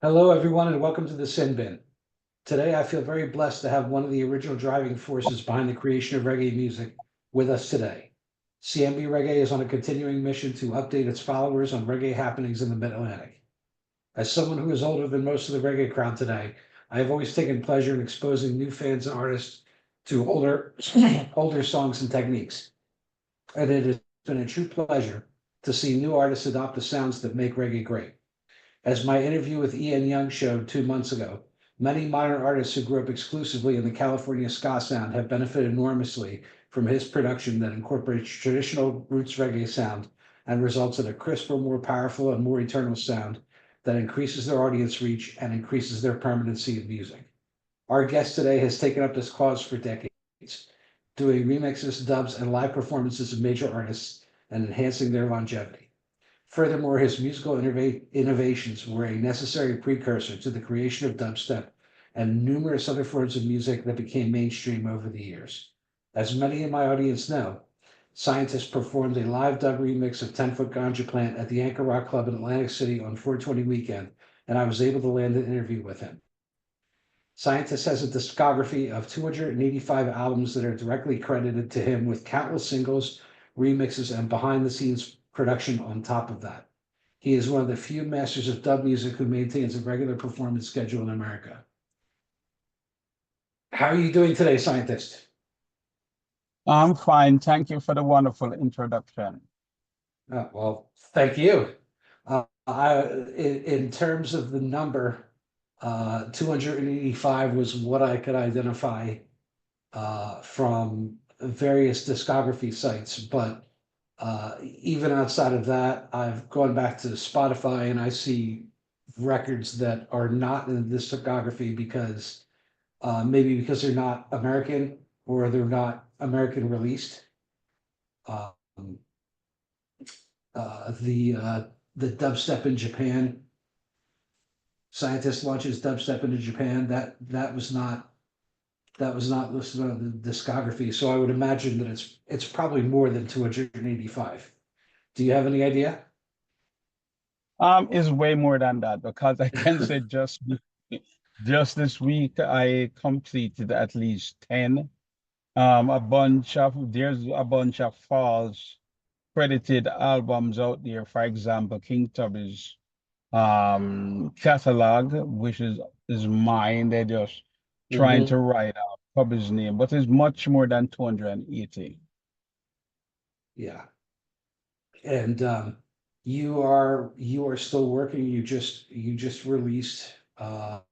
Hello, everyone, and welcome to the Sin Bin. Today, I feel very blessed to have one of the original driving forces behind the creation of reggae music with us today. CMB Reggae is on a continuing mission to update its followers on reggae happenings in the Mid-Atlantic. As someone who is older than most of the reggae crowd today, I have always taken pleasure in exposing new fans and artists to older songs and techniques. And it has been a true pleasure to see new artists adopt the sounds that make reggae great. As my interview with Ian Young showed 2 months ago, many modern artists who grew up exclusively in the California ska sound have benefited enormously from his production that incorporates traditional roots reggae sound and results in a crisper, more powerful, and more eternal sound that increases their audience reach and increases their permanency in music. Our guest today has taken up this cause for decades, doing remixes, dubs, and live performances of major artists and enhancing their longevity. Furthermore, his musical innovations were a necessary precursor to the creation of dubstep and numerous other forms of music that became mainstream over the years. As many in my audience know, Scientist performed a live dub remix of 10 Foot Ganja Plant at the Anchor Rock Club in Atlantic City on 420 weekend, and I was able to land an interview with him. Scientist has a discography of 285 albums that are directly credited to him with countless singles, remixes, and behind the scenes production on top of that. He is one of the few masters of dub music who maintains a regular performance schedule in America. How are you doing today, Scientist? I'm fine. Thank you for the wonderful introduction. Well, thank you. In terms of the number, 285 was what I could identify from various discography sites. But even outside of that, I've gone back to Spotify and I see records that are not in the discography because maybe because they're not American or they're not American released. Um, the dubstep in Japan, Scientist launches dubstep into Japan. That was not listed on the discography. So I would imagine that it's probably more than 285. Do you have any idea? Is way more than that because I can say just this week I completed at least 10. There's a bunch of false credited albums out there. For example, King Tubby's catalog, which is mine. They're just trying Hmm. to write out Tubby's name, but it's much more than 280. Yeah. And you are still working. You just released the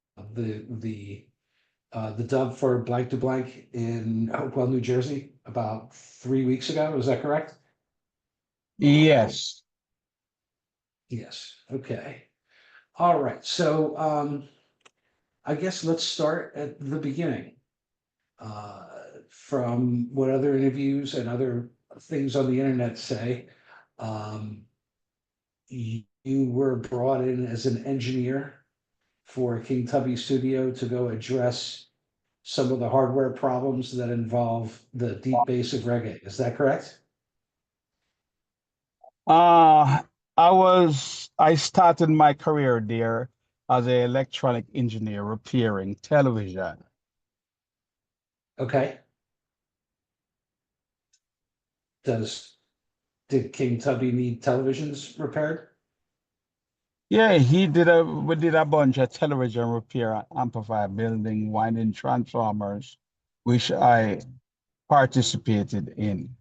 the dub for Blank to Blank in Hopewell, New Jersey, about 3 weeks ago. Is that correct? Yes. Yes. Okay. All right. So I guess let's start at the beginning. From what other interviews and other things on the internet say, um, you were brought in as an engineer for King Tubby Studio to go address some of the hardware problems that involve the deep bass of reggae. Is that correct? Uh, I started my career there as an electronic engineer repairing television. Okay. Does did King Tubby need televisions repaired? Yeah, we did a bunch of television repair, amplifier building, winding transformers, which I participated in.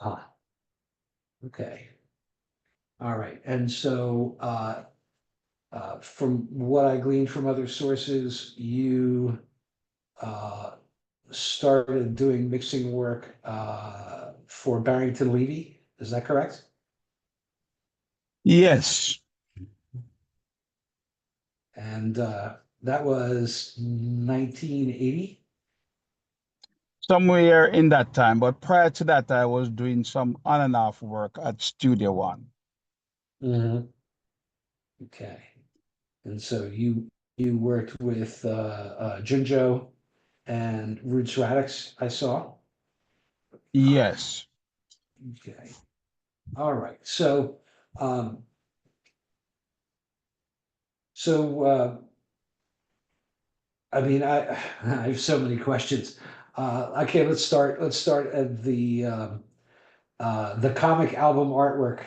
Ah, okay. All right. And so from what I gleaned from other sources, you uh, started doing mixing work for Barrington Levy. Is that correct? Yes, And that was 1980. somewhere in that time, but prior to that, I was doing some on and off work at Studio One. Mhm. Okay. And so you worked with Junjo and Roots Radix, I saw. Yes. Okay. All right. So um, So, I mean, I have so many questions. Okay, let's start at the comic album artwork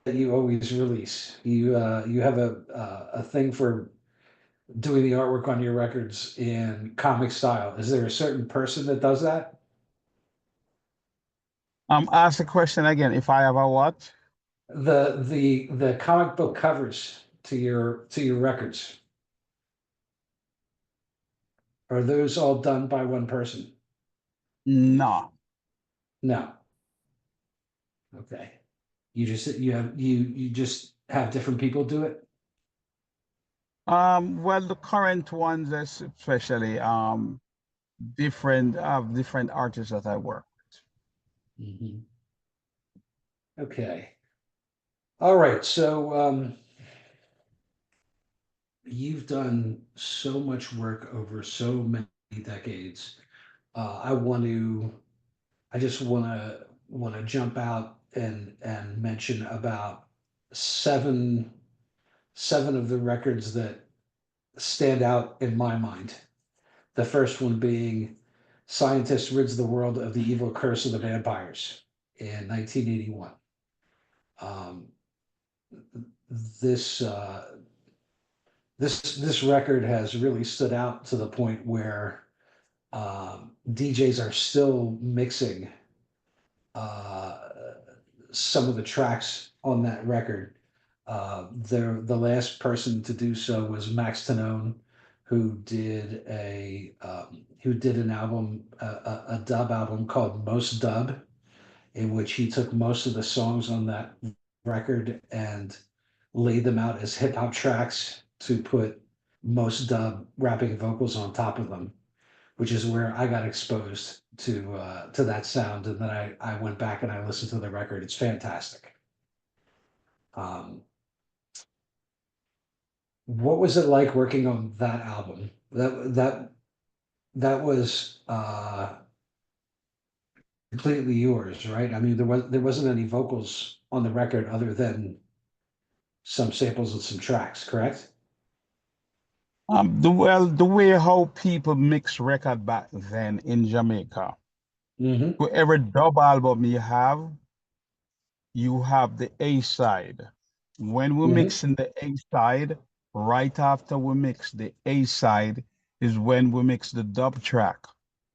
that you always release. You have a thing for doing the artwork on your records in comic style. Is there a certain person that does that? Ask the question again. If I have a what? The comic book covers to your records, are those all done by one person? No. No. Okay. You just have different people do it? Well, the current ones, especially, different artists that I work. Mhm. Okay. All right. So you've done so much work over so many decades. I want to I just want to jump out and mention about seven seven of the records that stand out in my mind. The first one being Scientist Rids the World of the Evil Curse of the Vampires in 1981. Um, this this record has really stood out to the point where DJs are still mixing uh, some of the tracks on that record. The last person to do so was Max Tanone, who did an album, a dub album called Most Dub, in which he took most of the songs on that record and laid them out as hip hop tracks to put Most Dub rapping vocals on top of them, which is where I got exposed to that sound, and then I went back and I listened to the record. It's fantastic. Um, what was it like working on that album? That was completely yours, right? I mean, there wasn't any vocals on the record other than some samples and some tracks, correct? The way how people mix record back then in Jamaica, Mm-hmm. whoever dub album you have the A side. When we Mm-hmm. mix in the A side, right after we mix the A side is when we mix the dub track.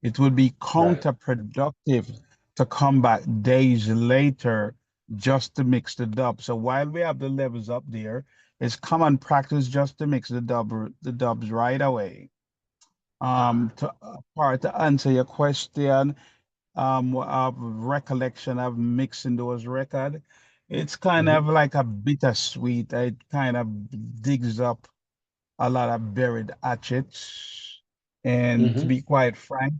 It would be Right. counterproductive to come back days later just to mix the dub. So while we have the levels up there, it's common practice just to mix the dubs right away. Ah. To answer your question, of recollection of mixing those record. It's kind Mm-hmm. of like a bittersweet. It kind of digs up a lot of buried hatchets. And to Mm-hmm. be quite frank,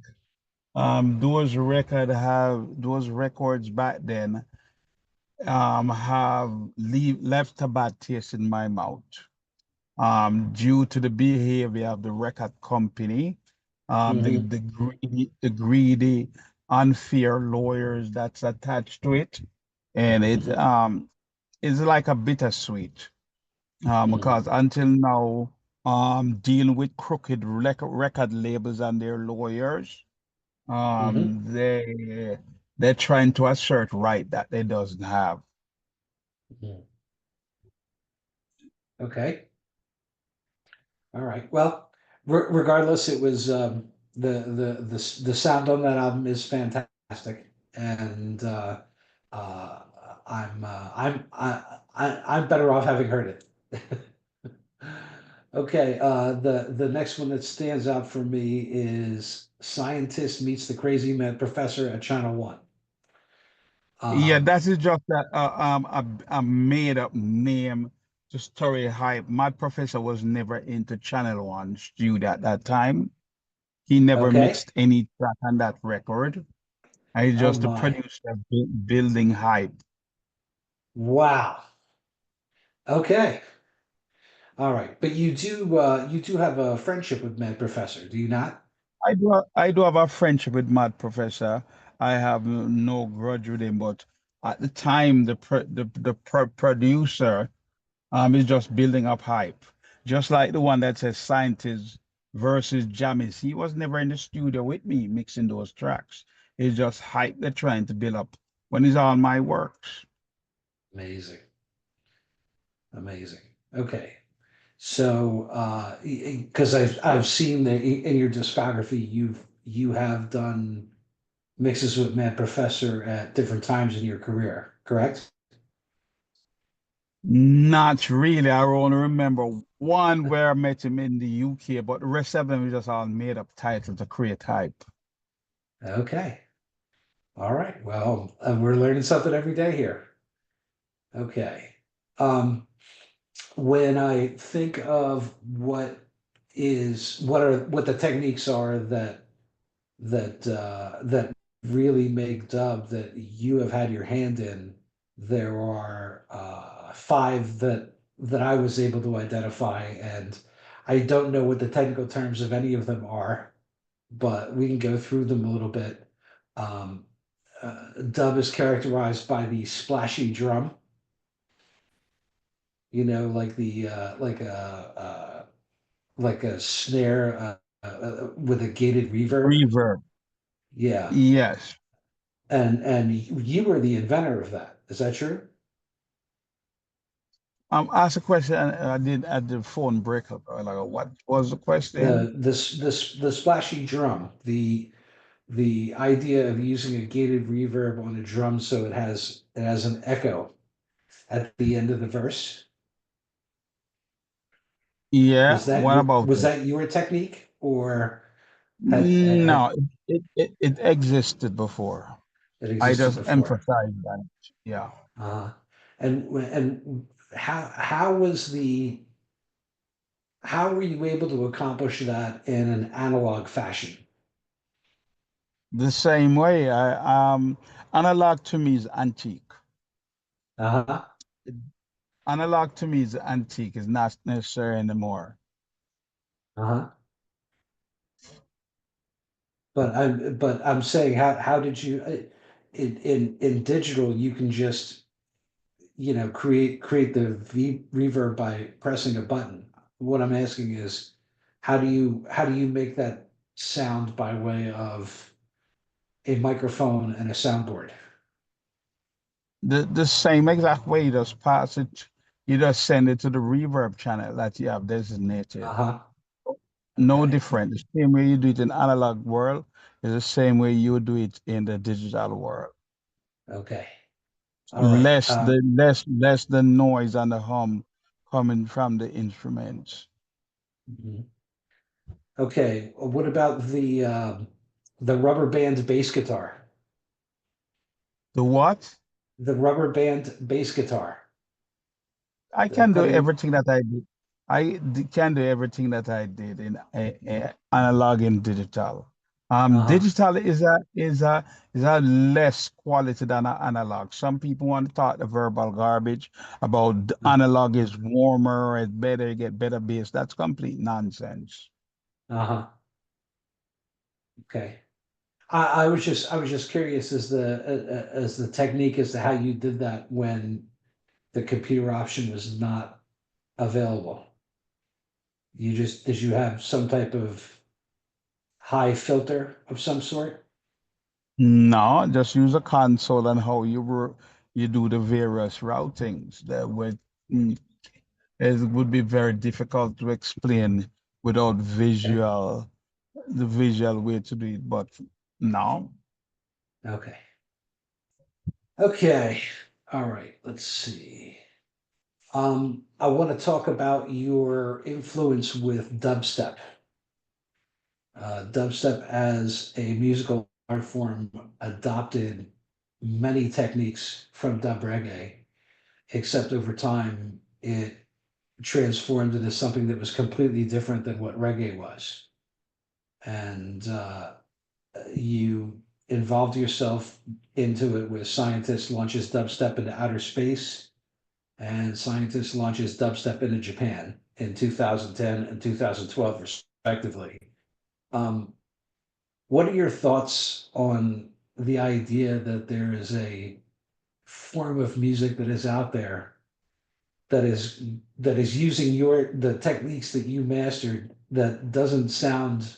those records back then have left a bad taste in my mouth due to the behavior of the record company, Mm-hmm. the greedy, unfair lawyers that's attached to it, and it Mm-hmm. is like a bittersweet Mm-hmm. because until now, dealing with crooked record labels and their lawyers, Mm-hmm. they're trying to assert right that they doesn't have. Mm-hmm. Okay. All right. Well, regardless, it was the sound on that album is fantastic, and uh, I'm better off having heard it. Okay. The next one that stands out for me is Scientist Meets the Crazy Mad Professor at Channel One. Yeah, Um, that is just a made up name to story hype. My professor was never into Channel One studio at that time. He never okay. mixed any track on that record. I Oh just a my. producer building hype. Wow. Okay. All right. But you do have a friendship with Mad Professor, do you not? I do have a friendship with Mad Professor. I have no grudge with him, but at the time, the producer It's just building up hype. Just like the one that says scientists versus jammies. He was never in the studio with me mixing those tracks. It's just hype they're trying to build up when it's all my works. Amazing. Amazing. Okay. So, because I've seen that in your discography, you have done mixes with Matt Professor at different times in your career, correct? Not really. I only remember one where I met him in the UK, but the rest of them is just all made up titles to create hype. Okay. All right. Well, we're learning something every day here. Okay. Um, when I think of what the techniques are that really make dub that you have had your hand in, there are five that I was able to identify, and I don't know what the technical terms of any of them are, but we can go through them a little bit. Um, Dub is characterized by the splashy drum, like the like a snare with a gated reverb. Reverb. Yeah, Yes. and you were the inventor of that. Is that true? Ask a question and I did at the phone breakup. Like, what was the question? The splashy drum, the idea of using a gated reverb on a drum so it has an echo at the end of the verse. Yeah. Was that What your about was it? that your technique or had No, it existed before. it I existed just before? emphasized that. Yeah. Uh, and how were you able to accomplish that in an analog fashion? The same way, analog to me is antique. Uh-huh. Analog to me is antique, is not necessary anymore. Uh-huh. But I'm saying how did you in digital you can just create the reverb by pressing a button. What I'm asking is how do you make that sound by way of a microphone and a soundboard? The same exact way you just pass it, you just send it to the reverb channel that you have designated. Uh-huh. No Okay. different. The same way you do it in analog world is the same way you do it in the digital world. Okay. All right. Less the noise and the hum coming from the instruments. Mhm. Okay. What about the rubber band bass guitar? The what? The rubber band bass guitar. I The can do putting everything that I did. Can do everything that I did in analog and digital. uh-huh. Digital is a less quality than analog. Some people want to talk the verbal garbage about the analog is warmer, it's better, you get better bass. That's complete nonsense. Uh-huh. Okay. I was just curious as the technique as to how you did that when the computer option was not available. Did you have some type of high filter of some sort? No, just use a console and how you do the various routings. That would it would be very difficult to explain without Okay. the visual way to do it. But no, Okay. Okay. All right. Let's see. I want to talk about your influence with dubstep. Dubstep as a musical art form adopted many techniques from dub reggae, except over time it transformed into something that was completely different than what reggae was. And you involved yourself into it with Scientist launches dubstep into outer space, and Scientist launches dubstep into Japan in 2010 and 2012, respectively. Um, what are your thoughts on the idea that there is a form of music that is out there that is that is using the techniques that you mastered that doesn't sound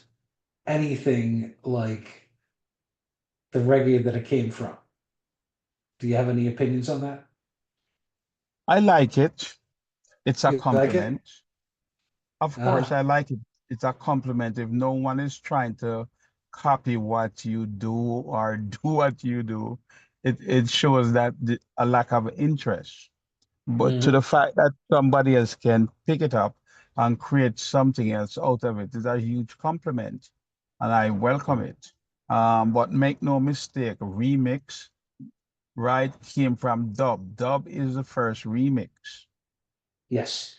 anything like the reggae that it came from. Do you have any opinions on that? I like it. It's a You like it? compliment. Of course, Uh-huh. I like it. It's a compliment if no one is trying to copy what you do or do what you do. It shows that a lack of interest. But to Hmm. the fact that somebody else can pick it up and create something else out of it is a huge compliment, and I welcome it. But make no mistake, remix, right, came from dub. Dub is the first remix. Yes,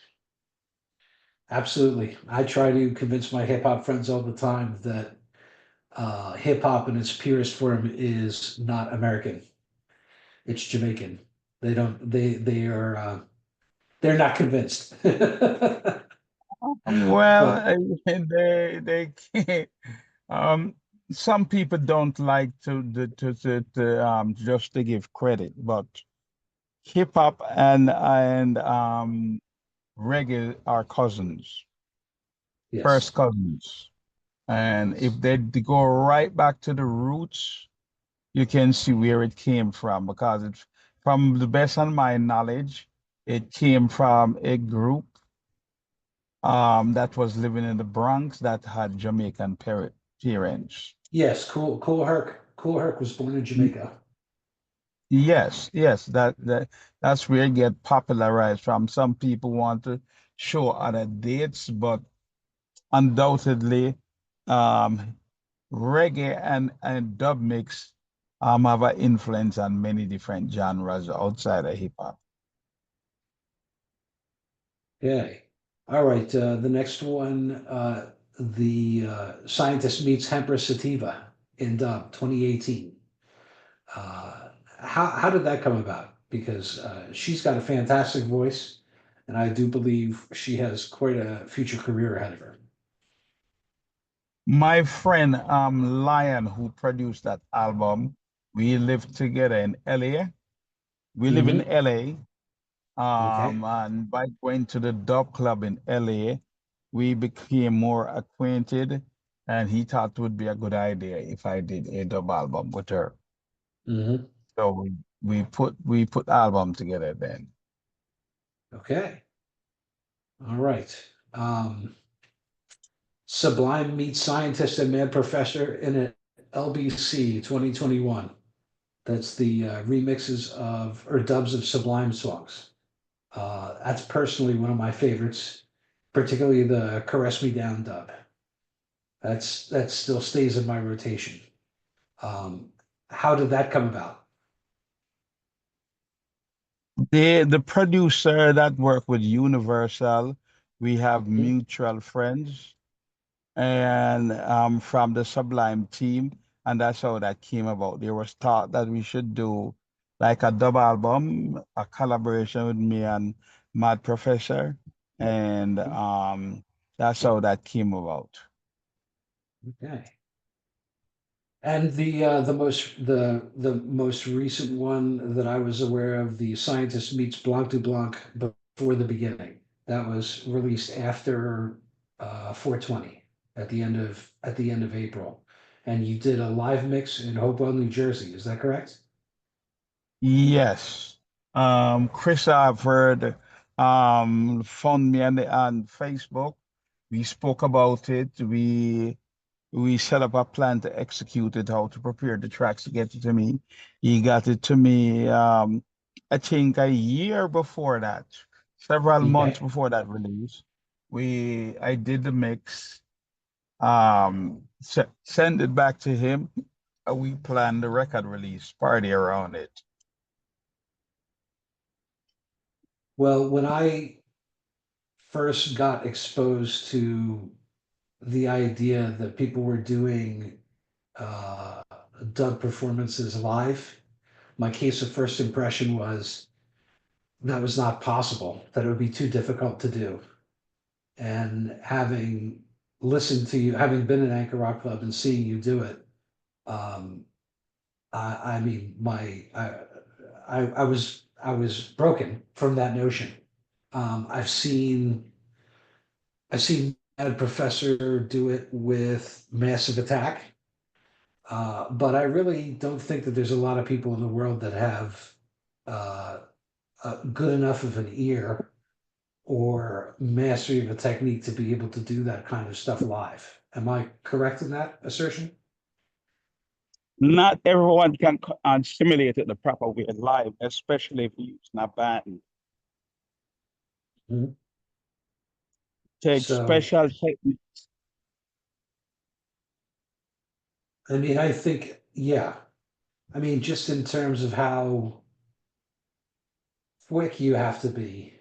absolutely. I try to convince my hip hop friends all the time that hip hop in its purest form is not American. It's Jamaican. They don't. They are. They're not convinced. Well, But they can't. Um, some people don't like to just to give credit, but hip hop and reggae are cousins, first yes, cousins. And if they go right back to the roots, you can see where it came from because it's from the best of my knowledge, it came from a group that was living in the Bronx that had Jamaican parents. yes. Cool Herc. Cool Herc was born in Y- Jamaica. Yes, that's where it get popularized from. Some people want to show other dates, but undoubtedly, um, reggae and dub mix have an influence on many different genres outside of hip hop. Okay. All right. The next one, the scientist meets Empress Sativa in Dub 2018. How did that come about? Because she's got a fantastic voice, and I do believe she has quite a future career ahead of her. My friend Lion, who produced that album, we lived together in LA. We live in Hmm. LA. Okay. And by going to the dub club in LA, we became more acquainted, and he thought it would be a good idea if I did a dub album with her. Hmm. So we put album together then. Okay. All right. Sublime meets scientist and mad professor in an LBC 2021. That's the remixes of or dubs of Sublime songs. That's personally one of my favorites, particularly the "Caress Me Down" dub. That still stays in my rotation. Um, how did that come about? The producer that worked with Universal, we have Mhm. mutual friends and from the Sublime team, and that's how that came about. There was thought that we should do like a dub album, a collaboration with me and Mad Professor, and that's how that came about. Okay. And the most recent one that I was aware of, the scientist meets Blanc du Blanc before the beginning. That was released after 420 at the end of April. And you did a live mix in Hopewell, New Jersey. Is that correct? Yes. Chris, I've heard, found me on Facebook. We spoke about it. We set up a plan to execute it, how to prepare the tracks to get it to me. He got it to me, I think a year before that, several months Okay. before that release. I did the mix, send it back to him. We planned the record release party around it. Well, when I first got exposed to the idea that people were doing uh, dub performances live, my case of first impression was that was not possible, that it would be too difficult to do. And having listened to you, having been in Anchor Rock Club and seeing you do it, um, I mean, I was broken from that notion. I've seen a professor do it with Massive Attack, but I really don't think that there's a lot of people in the world that have uh, good enough of an ear or mastery of a technique to be able to do that kind of stuff live. Am I correct in that assertion? Not everyone can simulate it the proper way live, especially if you're using a band. Mhm. Take So, special technique. I mean, I think, yeah. I mean, just in terms of how quick you have to be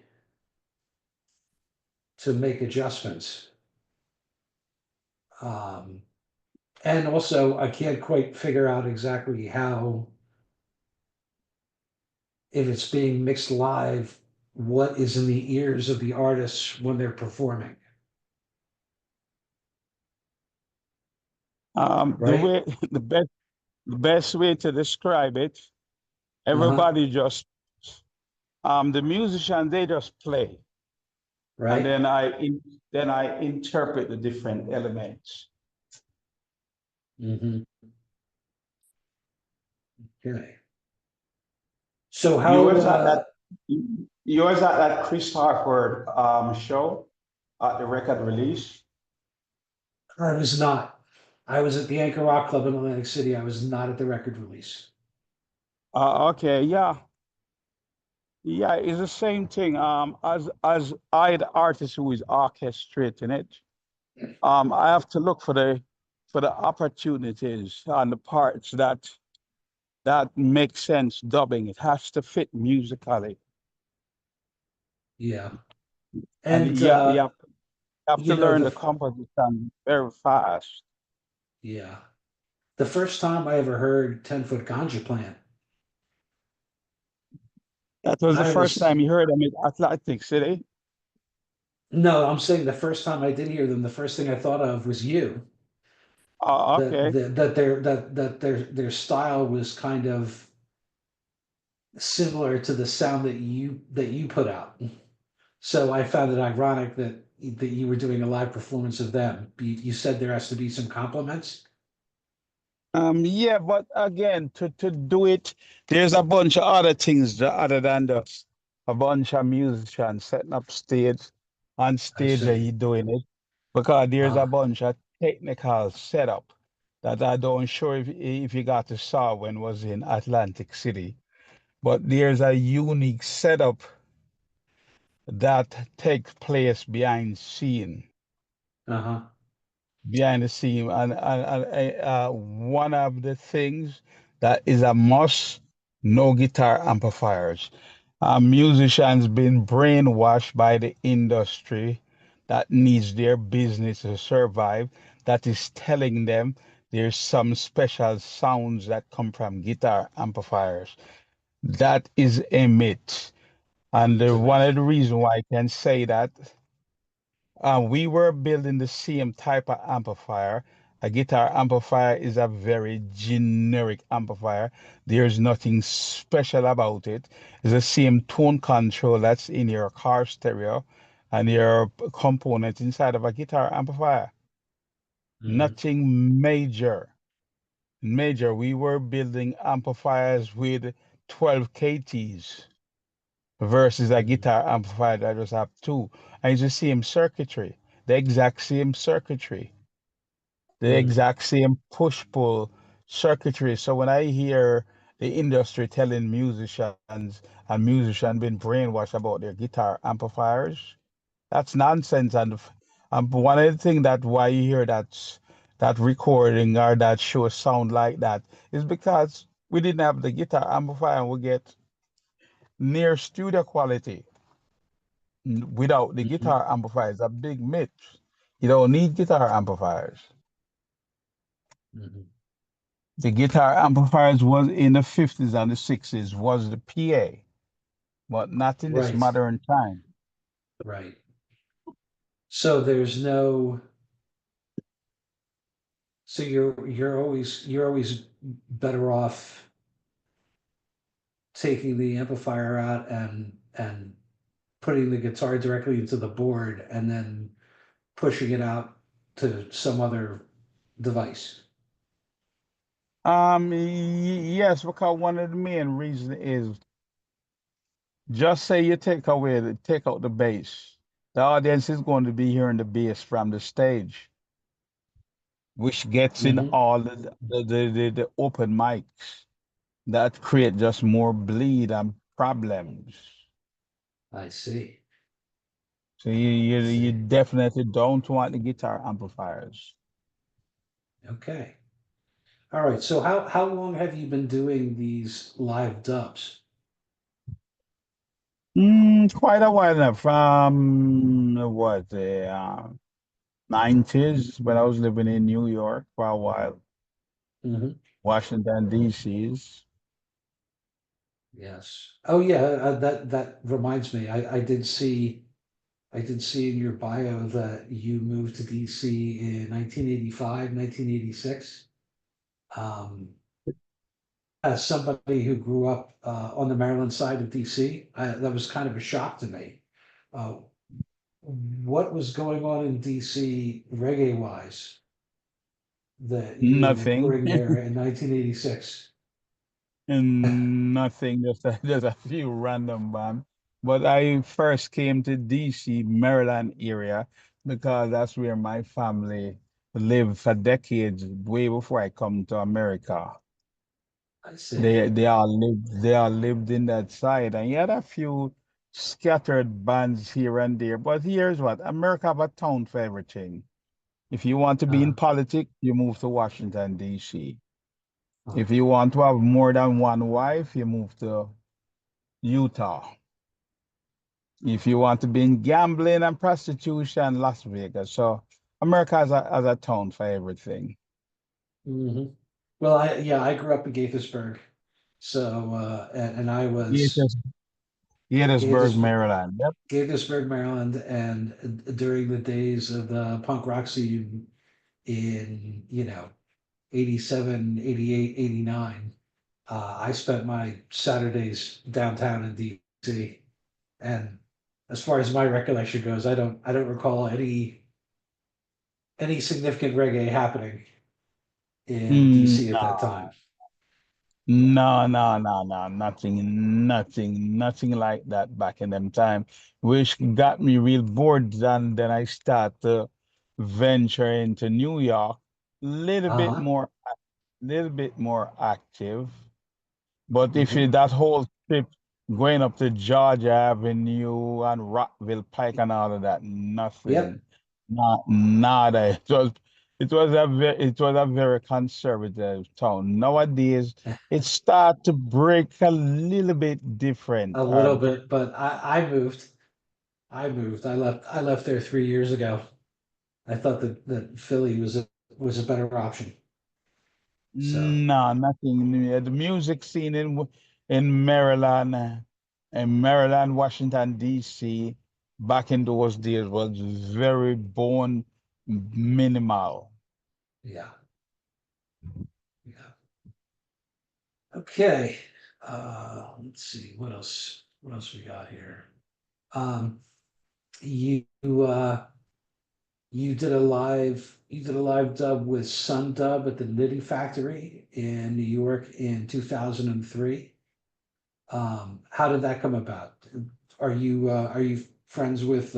to make adjustments. Um, and also, I can't quite figure out exactly how, if it's being mixed live, what is in the ears of the artists when they're performing, The right? way the best way to describe it, Uh-huh. everybody just the musician they just play, and Right? then I interpret the different elements. Hmm. Okay. So You how was at that you was at that Chris Harford show at the record release. I was not. I was at the Anchor Rock Club in Atlantic City. I was not at the record release. Okay, yeah. Yeah, it's the same thing. As I, the artist who is orchestrating it, I have to look for the opportunities and the parts that make sense dubbing. It has to fit musically, Yeah. and And you have to you know, learn the composition very fast. yeah. The first time I ever heard 10 Foot Ganja Plant, That was the I first was time you heard them in Atlantic City. no, I'm saying the first time I did hear them, the first thing I thought of was you. Okay. That their style was kind of similar to the sound that you put out. So I found it ironic that you were doing a live performance of them. You said there has to be some compliments. Yeah, but again, to do it, there's a bunch of other things other than just a bunch of musicians setting up stage on I stage and see. he doing it because there's a Uh, bunch of technical setup that I don't sure if you got to saw when was in Atlantic City, but there's a unique setup that takes place uh-huh. behind the scene. And one of the things that is a must, no guitar amplifiers. Musicians been brainwashed by the industry that needs their business to survive, that is telling them there's some special sounds that come from guitar amplifiers. That is a myth. And It's a one myth. of the reasons why I can say that we were building the same type of amplifier. A guitar amplifier is a very generic amplifier. There's nothing special about it. It's the same tone control that's in your car stereo and your component inside of a guitar amplifier. Hmm. Nothing major. Major. We were building amplifiers with 12 kTs versus a Hmm. guitar amplifier that just have two. And it's the same circuitry, the exact same circuitry, the Hmm. exact same push-pull circuitry. So when I hear the industry telling musicians being brainwashed about their guitar amplifiers, that's nonsense. And one of the things that why you hear that recording or that show sound like that is because we didn't have the guitar amplifier and we get near studio quality without the Hmm. guitar amplifier is a big myth. You don't need guitar amplifiers. Hmm. The guitar amplifiers was in the 50s and the 60s was the PA, but not in this Right. modern time. Right. So there's no. So you're always better off taking the amplifier out and putting the guitar directly into the board and then pushing it out to some other device. Yes, because one of the main reasons is just say you take out the bass. The audience is going to be hearing the bass from the stage, which gets in Hmm. all the open mics that create just more bleed and problems. I see. So you See. definitely don't want the guitar amplifiers. Okay. All right. So how long have you been doing these live dubs? Quite a while now, from what the 90s when I was living in New York for a while, Hmm. Washington D.C.'s. Yes. Oh yeah. That reminds me. I did see in your bio that you moved to DC in 1985, 1986. Um, as somebody who grew up on the Maryland side of DC, that was kind of a shock to me. Uh, what was going on in DC reggae wise that you were Nothing. recording there in 1986? And nothing, just a few random bands. But I first came to DC, Maryland area, because that's where my family lived for decades, way before I come to America. I see. They all lived in that side, and you had a few scattered bands here and there. But here's what America have a town for everything. If you want to be in Uh, politics, you move to Washington, D.C. uh, If you want to have more than one wife, you move to Utah. If you want to be in gambling and prostitution, Las Vegas. So America has a town for everything. mhm. Well, I grew up in Gaithersburg, so and I was Gaithersburg, Gaithersburg, Gaithersburg, Maryland. Yep. Gaithersburg, Maryland, and during the days of the punk rock scene in 87, 88, 89, I spent my Saturdays downtown in DC. And as far as my recollection goes, I don't recall any significant reggae happening in DC at that No, time. Yeah. nothing like that back in them time, which got me real bored. And then I start to venture into New York, Uh-huh. little bit more active. But if you Hmm. that whole trip going up to Georgia Avenue and Rockville Pike and all of that, Yep. nothing, not nada. It was a very conservative town. Nowadays, it start to break a little bit A different. little bit, but I moved. I left there 3 years ago. I thought that Philly was a better option. So No, nothing new. The music scene in Maryland, Washington D.C. back in those days was very bone minimal. yeah, yeah. Okay. Let's see, what else we got here? Um, you you did a live dub with Sun Dub at the Nitty Factory in New York in 2003. How did that come about? Are you friends with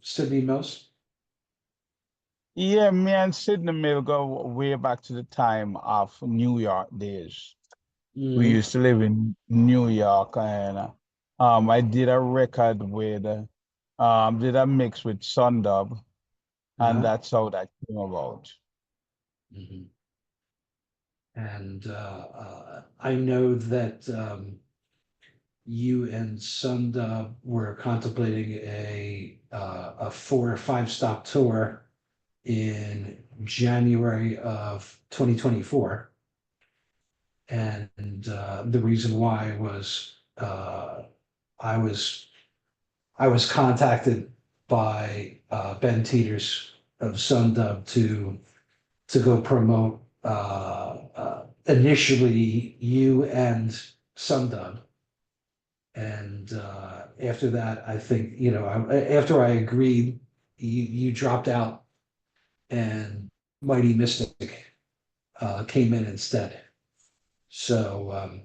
Sydney Mills? Yeah, me and Sydney Mill go way back to the time of New York days. We Hmm. used to live in New York, and I did a record with did a mix with Sundub, and Uh-huh. that's how that came about. Hmm. And I know that you and Sunda were contemplating a 4 or 5 stop tour in January of 2024, and the reason why was I was I was contacted by Ben Teeters of Sundub to go promote initially you and Sundub, and after that, I think, after I agreed, you dropped out and Mighty Mystic came in instead. So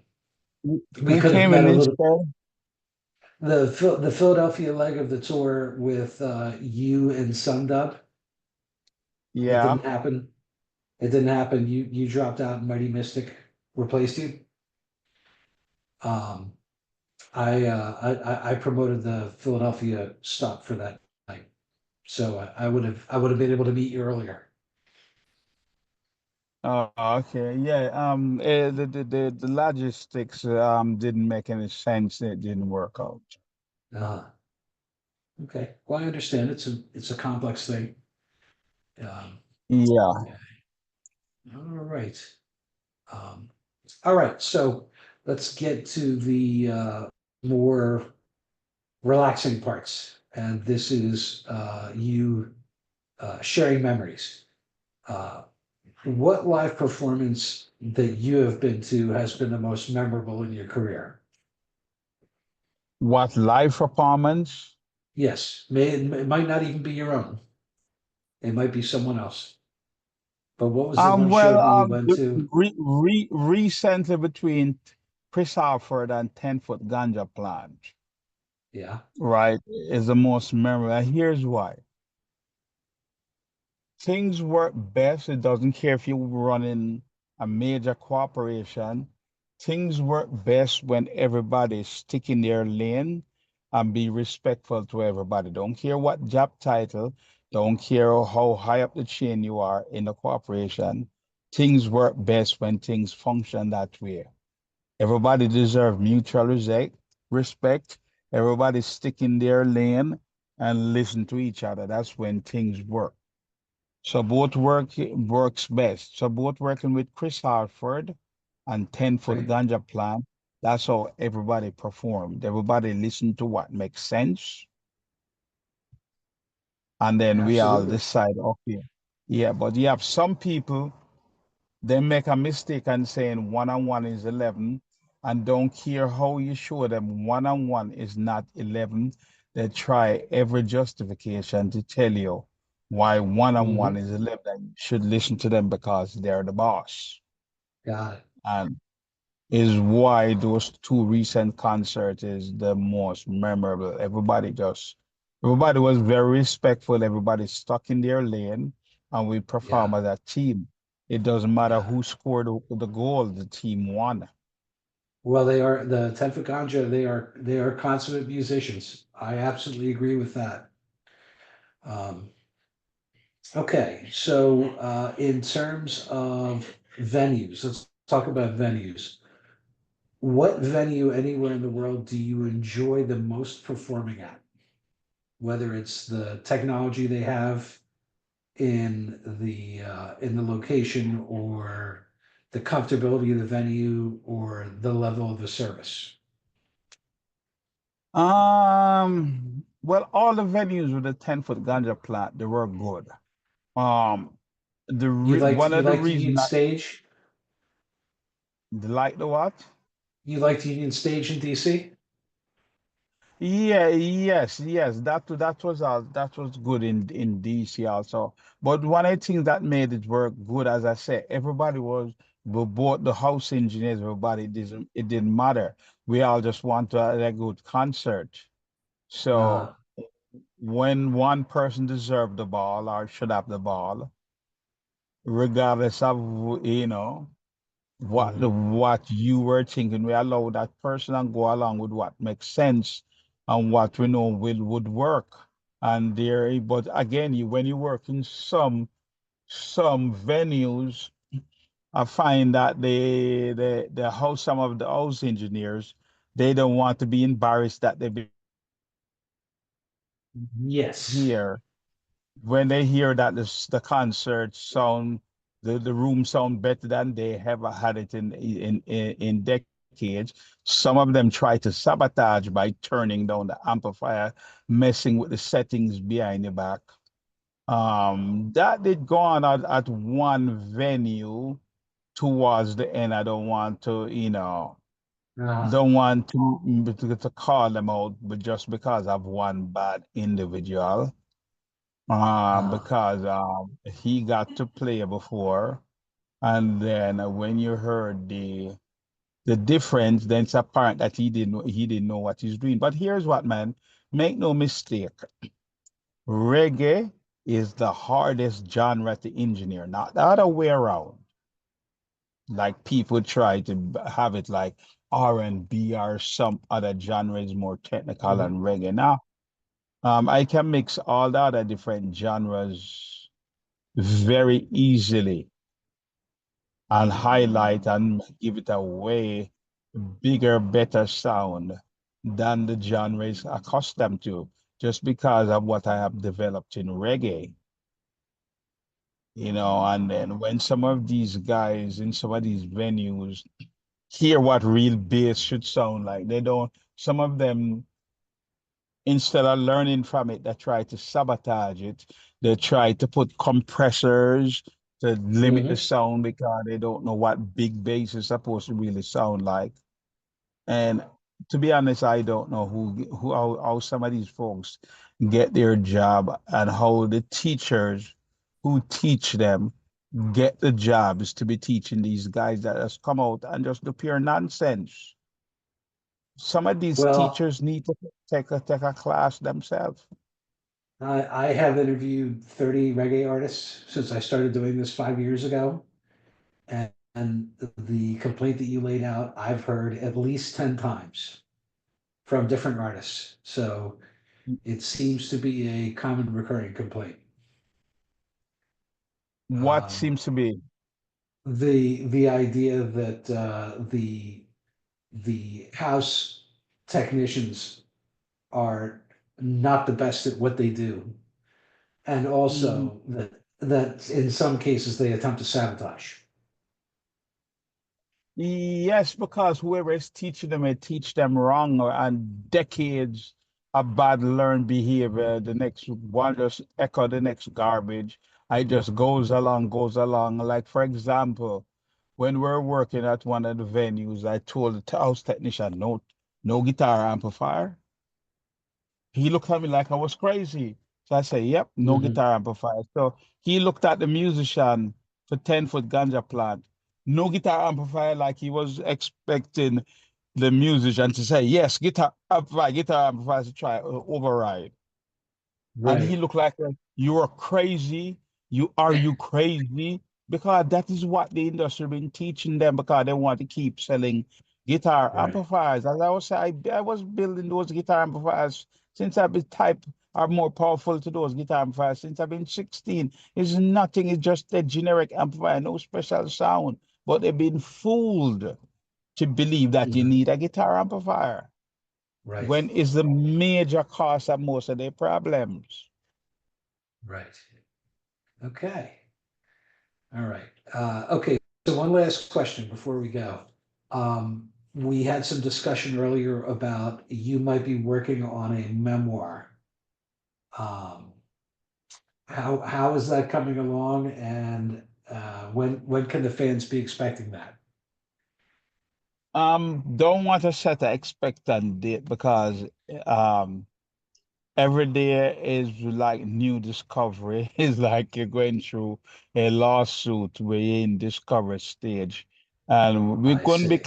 we Who could have came met in a little. instead? The Philadelphia leg of the tour with you and Sundub, it Yeah. didn't happen. It didn't happen. You dropped out and Mighty Mystic replaced you. Um, I promoted the Philadelphia stop for that night, so I would have been able to meet you earlier. Oh, okay. Yeah. The logistics didn't make any sense. It didn't work out. Uh, okay, well I understand it's a complex thing. Um, Yeah. okay, all right, um, all right. So let's get to the more relaxing parts, and this is you sharing memories. Uh, what live performance that you have been to has been the most memorable in your career? What live performance? Yes, it might not even be your own. It might be someone else. But what was the one show Well, that you went to? recently between Chris Halford and 10 Foot Ganja Plant, Yeah. right, is the most memorable. And here's why. Things work best. It doesn't care if you're running a major corporation. Things work best when everybody's sticking their lane and be respectful to everybody. Don't care what job title, don't care how high up the chain you are in the corporation. Things work best when things function that way. Everybody deserves mutual respect. Everybody stick in their lane and listen to each other. That's when things work. So both works best. So both working with Chris Hartford and 10 Foot Right. Ganja Plan. That's how everybody performed. Everybody listened to what makes sense. And then we all Absolutely. decide, okay. Yeah, but you have some people, they make a mistake and saying one-on-one is 11 and don't care how you show them one-on-one is not 11. They try every justification to tell you why one-on-one Hmm. is 11. You should listen to them because they're the boss. Got it. And is why those two recent concerts is the most memorable. Everybody was very respectful. Everybody stuck in their lane, and we perform Yeah. as a team. It doesn't matter Yeah. who scored the goal, the team won. Well, they are the Tenfa Ganja. They are consummate musicians. I absolutely agree with that. Um, okay, so in terms of venues, let's talk about venues. What venue anywhere in the world do you enjoy the most performing at? Whether it's the technology they have in the location, or the comfortability of the venue, or the level of the service. Well, all the venues with the 10 Foot Ganja plant, they were good. Um, You liked one you of the liked reasons Union I Stage. like the what? You liked Union Stage in DC. Yeah, yes. That was good in DC also. But one of the things that made it work good, as I said, we both the house engineers, everybody it didn't matter. We all just want to have a good concert. Uh, So when one person deserved the ball or should have the ball, regardless of mhm. what you were thinking. We allow that person and go along with what makes sense and what we know would work. And there, but again, when you work in some venues, I find that the house some of the house engineers they don't want to be embarrassed that they've been Yes. here when they hear that the concert sound the room sound better than they ever had it in decades. Some of them try to sabotage by turning down the amplifier, messing with the settings behind the back. That did go on at one venue towards the end. I don't want to, Uh, Don't want to call them out, but just because of one bad individual, uh, because he got to play before, and then when you heard the difference, then it's apparent that he didn't know what he's doing. But here's what, man, make no mistake, reggae is the hardest genre to engineer, not the other way around. Like people try to have it like R&B or some other genres more technical mhm. than reggae. Now, I can mix all the other different genres very easily and highlight and give it a way bigger, better sound than the genre is accustomed to, just because of what I have developed in reggae. And then when some of these guys in some of these venues hear what real bass should sound like, they don't, some of them, instead of learning from it, they try to sabotage it. They try to put compressors to limit the Mhm. sound because they don't know what big bass is supposed to really sound like. And to be honest, I don't know how some of these folks get their job and how the teachers who teach them get the jobs to be teaching these guys that has come out and just do pure nonsense. Some of these Well, teachers need to take a class themselves. I have interviewed 30 reggae artists since I started doing this 5 years ago. And the complaint that you laid out, I've heard at least 10 times from different artists. So it seems to be a common recurring complaint. What Um, seems to be, the idea that the house technicians are not the best at what they do, and mm, also that in some cases they attempt to sabotage. yes, because whoever is teaching them, it teach them wrong and decades of bad learned behavior. The next one just echo the next garbage. I just goes along. Like for example, when we're working at one of the venues, I told the house technician, no guitar amplifier. He looked at me like I was crazy. So I said, yep, no Mhm. guitar amplifier. So he looked at the musician for 10-foot ganja plant. No guitar amplifier, like he was expecting the musician to say, yes, guitar amplifier to try override. And he Right. looked like you are crazy. You crazy? Because that is what the industry been teaching them because they want to keep selling guitar Right. amplifiers. As I was saying, I was building those guitar amplifiers since I've been type are more powerful to those guitar amplifiers since I've been 16. It's nothing, it's just a generic amplifier, no special sound. But they've been fooled to believe that you Mhm. need a guitar amplifier Right. when it's the major cause of most of their problems. Right. Okay. All right. Okay. So one last question before we go. We had some discussion earlier about you might be working on a memoir. Um, how is that coming along, and when can the fans be expecting that? Don't want to set an expectant date because um every day is like new discovery. It's like you're going through a lawsuit. We're in discovery stage. And we're I going to be see.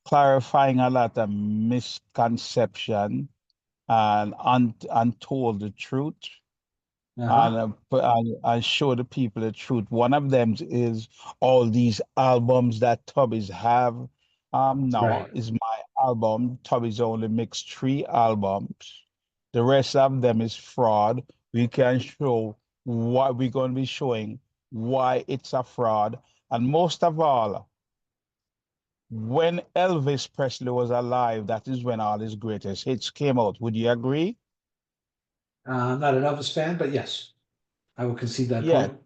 clarifying a lot of misconception and untold the truth and, Uh-huh. and show the people the truth. One of them is all these albums that Tubbies have. Now Right. is my album. Tubbies only mixed 3 albums. The rest of them is fraud. We can show what we're going to be showing, why it's a fraud. And most of all, when Elvis Presley was alive, that is when all his greatest hits came out. Would you agree? I'm not an Elvis fan, but yes, I will concede that Yeah, point.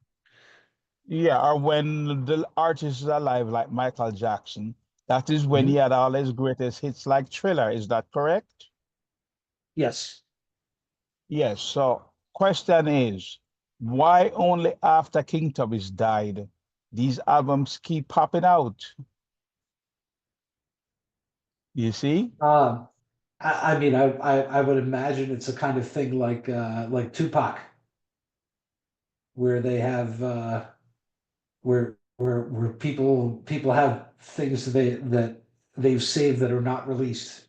yeah, or when the artist is alive, like Michael Jackson, that is when he Mhm. had all his greatest hits, like Thriller. Is that correct? Yes. Yes. So, question is, why only after King Tubby's died, these albums keep popping out? You see? Um, I mean, I would imagine it's a kind of thing like Tupac, where they have where people have things that they've saved that are not released,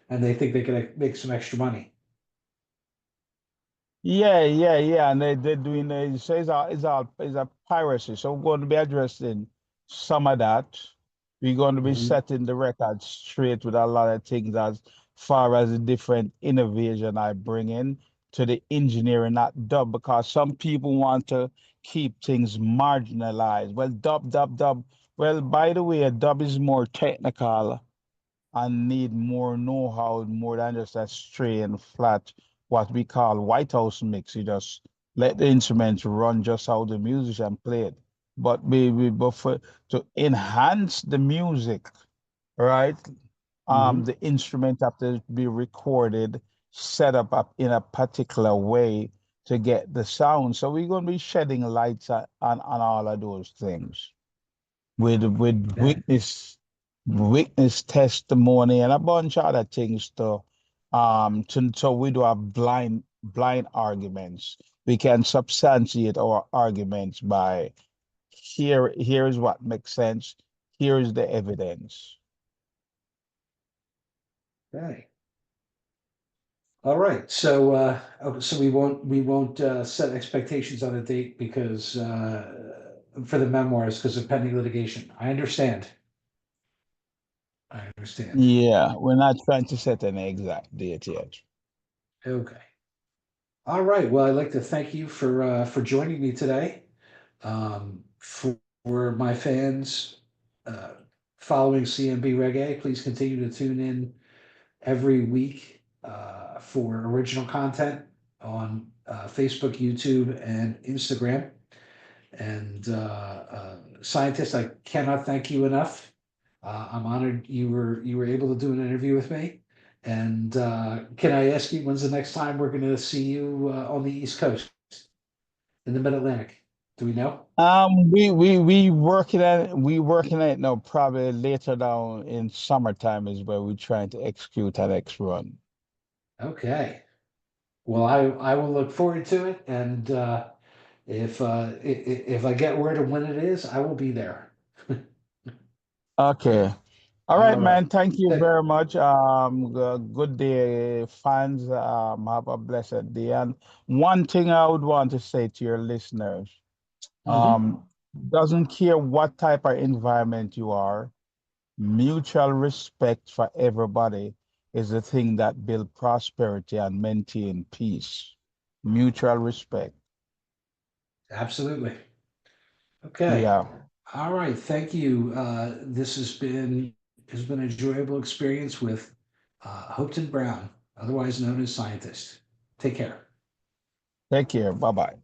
and they think they can make some extra money. Yeah. And they're doing so it's a piracy. So we're going to be addressing some of that. We're going to be Mhm. setting the record straight with a lot of things as far as the different innovation I bring in to the engineering, not dub, because some people want to keep things marginalized. Well, dub. Well, by the way, a dub is more technical and need more know-how more than just a straight and flat, what we call White House mix. You just let the instruments run just how the musician play it. But for to enhance the music, right? Mhm. The instrument have to be recorded, set up in a particular way to get the sound. So we're going to be shedding lights on all of those things with Okay. witness testimony and a bunch of other things so we do have blind arguments. We can substantiate our arguments by here is what makes sense, here is the evidence. Okay. All right. So we won't set expectations on a date because for the memoirs because of pending litigation. I understand. I understand. Yeah, we're not trying to set an exact date yet. Okay. All right. Well, I'd like to thank you for joining me today. For my fans uh, following CMB Reggae, please continue to tune in every week for original content on Facebook, YouTube, and Instagram. And scientists, I cannot thank you enough. I'm honored you were able to do an interview with me. And can I ask you when's the next time we're going to see you on the East Coast in the Mid Atlantic? Do we know? We working on it now. Probably later down in summertime is where we're trying to execute our next run. Okay. Well, I will look forward to it, and if I get word of when it is, I will be there. Okay. All right, All right. man. Thank you Th- very much. Good day, fans. Have a blessed day. And one thing I would want to say to your listeners, mhm. um, doesn't care what type of environment you are, mutual respect for everybody is the thing that build prosperity and maintain peace. Mutual respect. Absolutely. Okay. Yeah. All right. Thank you. This has been an enjoyable experience with Hopeton Brown, otherwise known as Scientist. Take care. Take care. Bye bye.